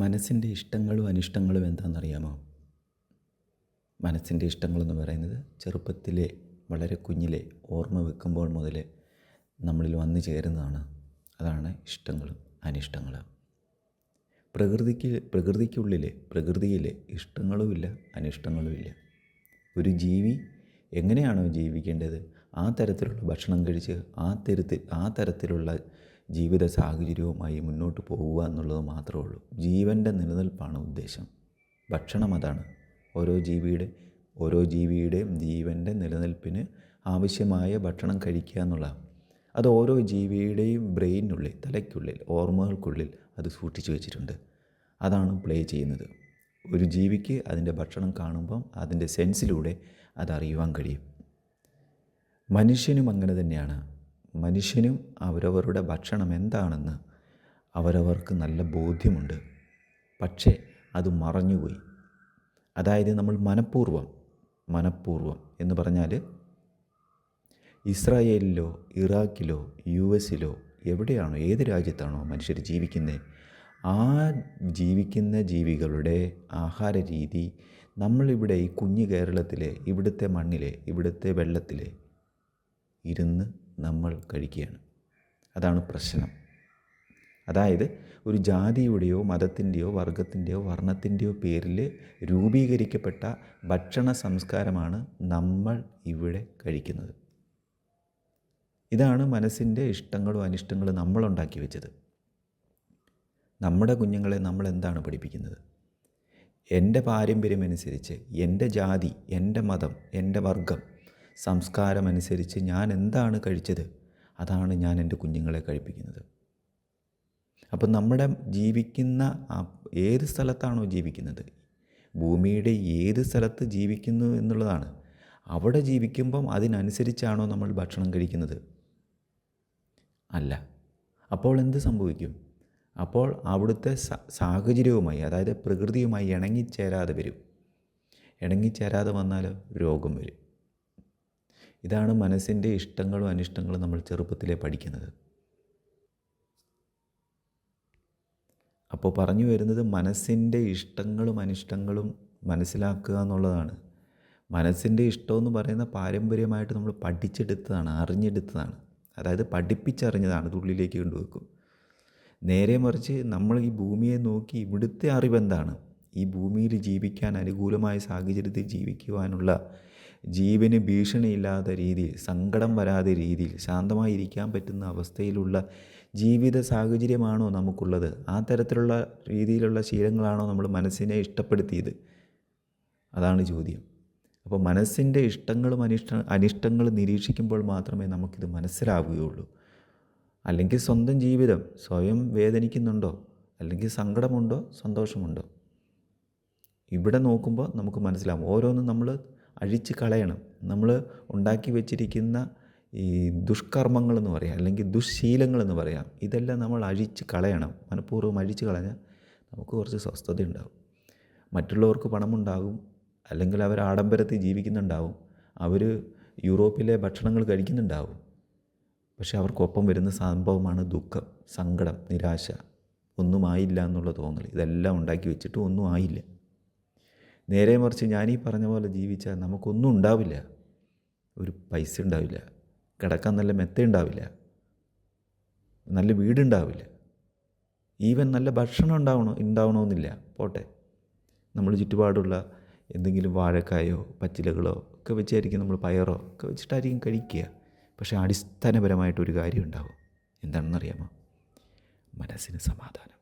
മനസ്സിൻ്റെ ഇഷ്ടങ്ങളും അനിഷ്ടങ്ങളും എന്താണെന്നറിയാമോ? മനസ്സിൻ്റെ ഇഷ്ടങ്ങളെന്ന് പറയുന്നത് ചെറുപ്പത്തിലെ വളരെ കുഞ്ഞിലെ ഓർമ്മ വെക്കുമ്പോൾ മുതൽ നമ്മളിൽ വന്നു ചേരുന്നതാണ്. അതാണ് ഇഷ്ടങ്ങളും അനിഷ്ടങ്ങളും. പ്രകൃതിയിലെ ഇഷ്ടങ്ങളുമില്ല അനിഷ്ടങ്ങളുമില്ല. ഒരു ജീവി എങ്ങനെയാണോ ജീവിക്കേണ്ടത് ആ തരത്തിലുള്ള ഭക്ഷണം കഴിച്ച് ആ തരത്തിലുള്ള ജീവിത സാഹചര്യവുമായി മുന്നോട്ട് പോകുക എന്നുള്ളത് മാത്രമേ ഉള്ളൂ. ജീവൻ്റെ നിലനിൽപ്പാണ് ഉദ്ദേശം. ഭക്ഷണം അതാണ്. ഓരോ ജീവിയുടെയും ജീവൻ്റെ നിലനിൽപ്പിന് ആവശ്യമായ ഭക്ഷണം കഴിക്കുക എന്നുള്ളതാണ്. അത് ഓരോ ജീവിയുടെയും ബ്രെയിനുള്ളിൽ, തലയ്ക്കുള്ളിൽ, ഓർമ്മകൾക്കുള്ളിൽ അത് സൂക്ഷിച്ചു വെച്ചിട്ടുണ്ട്. അതാണ് പ്ലേ ചെയ്യുന്നത്. ഒരു ജീവിക്ക് അതിൻ്റെ ഭക്ഷണം കാണുമ്പം അതിൻ്റെ സെൻസിലൂടെ അതറിയുവാൻ കഴിയും. മനുഷ്യനും അങ്ങനെ തന്നെയാണ്. മനുഷ്യനും അവരവരുടെ ഭക്ഷണം എന്താണെന്ന് അവരവർക്ക് നല്ല ബോധ്യമുണ്ട്. പക്ഷേ അത് മറഞ്ഞുപോയി. അതായത് നമ്മൾ മനഃപൂർവ്വം എന്ന് പറഞ്ഞാൽ ഇസ്രായേലിലോ ഇറാഖിലോ US-ലോ എവിടെയാണോ, ഏത് രാജ്യത്താണോ മനുഷ്യർ ജീവിക്കുന്നത്, ആ ജീവിക്കുന്ന ജീവികളുടെ ആഹാര രീതി നമ്മളിവിടെ ഈ കുഞ്ഞു കേരളത്തിലെ ഇവിടുത്തെ മണ്ണിലെ ഇവിടുത്തെ വെള്ളത്തിലെ ഇരുന്ന് നമ്മൾ കഴിക്കുകയാണ്. അതാണ് പ്രശ്നം. അതായത് ഒരു ജാതിയുടെയോ മതത്തിൻ്റെയോ വർഗത്തിൻ്റെയോ വർണ്ണത്തിൻ്റെയോ പേരിൽ രൂപീകരിക്കപ്പെട്ട ഭക്ഷണ സംസ്കാരമാണ് നമ്മൾ ഇവിടെ കഴിക്കുന്നത്. ഇതാണ് മനസ്സിൻ്റെ ഇഷ്ടങ്ങളും അനിഷ്ടങ്ങളും നമ്മളുണ്ടാക്കി വെച്ചത്. നമ്മുടെ കുഞ്ഞുങ്ങളെ നമ്മൾ എന്താണ് പഠിപ്പിക്കുന്നത്? എൻ്റെ പാരമ്പര്യമനുസരിച്ച്, എൻ്റെ ജാതി, എൻ്റെ മതം, എൻ്റെ വർഗം, സംസ്കാരമനുസരിച്ച് ഞാൻ എന്താണ് കഴിച്ചത് അതാണ് ഞാൻ എൻ്റെ കുഞ്ഞുങ്ങളെ കഴിപ്പിക്കുന്നത്. അപ്പം നമ്മുടെ ജീവിക്കുന്ന ഏത് സ്ഥലത്താണോ ജീവിക്കുന്നത്, ഭൂമിയുടെ ഏത് സ്ഥലത്ത് ജീവിക്കുന്നു എന്നുള്ളതാണ്. അവിടെ ജീവിക്കുമ്പം അതിനനുസരിച്ചാണോ നമ്മൾ ഭക്ഷണം കഴിക്കുന്നത്? അല്ല. അപ്പോൾ എന്ത് സംഭവിക്കും? അപ്പോൾ അവിടുത്തെ സാഹചര്യവുമായി, അതായത് പ്രകൃതിയുമായി ഇണങ്ങിച്ചേരാതെ വരും. ഇണങ്ങിച്ചേരാതെ വന്നാൽ രോഗം വരും. ഇതാണ് മനസ്സിൻ്റെ ഇഷ്ടങ്ങളും അനിഷ്ടങ്ങളും നമ്മൾ ചെറുപ്പത്തിലേ പഠിക്കുന്നത്. അപ്പോൾ പറഞ്ഞു വരുന്നത് മനസ്സിൻ്റെ ഇഷ്ടങ്ങളും അനിഷ്ടങ്ങളും മനസ്സിലാക്കുക എന്നുള്ളതാണ്. മനസ്സിൻ്റെ ഇഷ്ടമെന്ന് പറയുന്ന പാരമ്പര്യമായിട്ട് നമ്മൾ പഠിച്ചെടുത്തതാണ്, അറിഞ്ഞെടുത്തതാണ്. അതായത് പഠിപ്പിച്ചറിഞ്ഞതാണ്, ഇത് ഉള്ളിലേക്ക് കൊണ്ടുവെക്കും. നേരെ മറിച്ച് നമ്മൾ ഈ ഭൂമിയെ നോക്കി ഇവിടുത്തെ അറിവെന്താണ്, ഈ ഭൂമിയിൽ ജീവിക്കാൻ അനുകൂലമായ സാഹചര്യത്തിൽ ജീവിക്കുവാനുള്ള, ജീവന് ഭീഷണിയില്ലാത്ത രീതിയിൽ, സങ്കടം വരാതെ രീതിയിൽ ശാന്തമായിരിക്കാൻ പറ്റുന്ന അവസ്ഥയിലുള്ള ജീവിത സാഹചര്യമാണോ നമുക്കുള്ളത്? ആ തരത്തിലുള്ള രീതിയിലുള്ള ശീലങ്ങളാണോ നമ്മൾ മനസ്സിനെ ഇഷ്ടപ്പെടുത്തിയത്? അതാണ് ചോദ്യം. അപ്പോൾ മനസ്സിൻ്റെ ഇഷ്ടങ്ങളും അനിഷ്ടങ്ങളും നിരീക്ഷിക്കുമ്പോൾ മാത്രമേ നമുക്കിത് മനസ്സിലാവുകയുള്ളൂ. അല്ലെങ്കിൽ സ്വന്തം ജീവിതം സ്വയം വേദനിക്കുന്നുണ്ടോ, അല്ലെങ്കിൽ സങ്കടമുണ്ടോ, സന്തോഷമുണ്ടോ, ഇവിടെ നോക്കുമ്പോൾ നമുക്ക് മനസ്സിലാവും. ഓരോന്നും നമ്മൾ അഴിച്ച് കളയണം. നമ്മൾ ഉണ്ടാക്കി വെച്ചിരിക്കുന്ന ഈ ദുഷ്കർമ്മങ്ങളെന്ന് പറയാം, അല്ലെങ്കിൽ ദുശ്ശീലങ്ങളെന്ന് പറയാം, ഇതെല്ലാം നമ്മൾ അഴിച്ച് കളയണം. മനഃപൂർവ്വം അഴിച്ച് കളഞ്ഞാൽ നമുക്ക് കുറച്ച് സ്വസ്ഥത ഉണ്ടാവും. മറ്റുള്ളവർക്ക് പണമുണ്ടാകും, അല്ലെങ്കിൽ അവർ ആഡംബരത്തിൽ ജീവിക്കുന്നുണ്ടാവും, അവർ യൂറോപ്പിലെ ഭക്ഷണങ്ങൾ കഴിക്കുന്നുണ്ടാവും. പക്ഷെ അവർക്കൊപ്പം വരുന്ന സംഭവമാണ് ദുഃഖം, സങ്കടം, നിരാശ, ഒന്നും ആയില്ല എന്നുള്ള തോന്നൽ. ഇതെല്ലാം ഉണ്ടാക്കി വെച്ചിട്ട് ഒന്നും ആയില്ല. നേരെ മറിച്ച് ഞാനീ പറഞ്ഞ പോലെ ജീവിച്ചാൽ നമുക്കൊന്നും ഉണ്ടാവില്ല. ഒരു പൈസ ഉണ്ടാവില്ല, കിടക്കാൻ നല്ല മെത്ത ഉണ്ടാവില്ല, നല്ല വീടുണ്ടാവില്ല, ഈവൻ നല്ല ഭക്ഷണം ഉണ്ടാവണമെന്നില്ല. പോട്ടെ, നമ്മൾ ചുറ്റുപാടുള്ള എന്തെങ്കിലും വാഴക്കായോ പച്ചിലകളോ ഒക്കെ വെച്ചായിരിക്കും, നമ്മൾ പയറോ ഒക്കെ വെച്ചിട്ടായിരിക്കും കഴിക്കുക. പക്ഷേ അടിസ്ഥാനപരമായിട്ടൊരു കാര്യം ഉണ്ടാവും. എന്താണെന്നറിയാമോ? മനസ്സിന് സമാധാനം.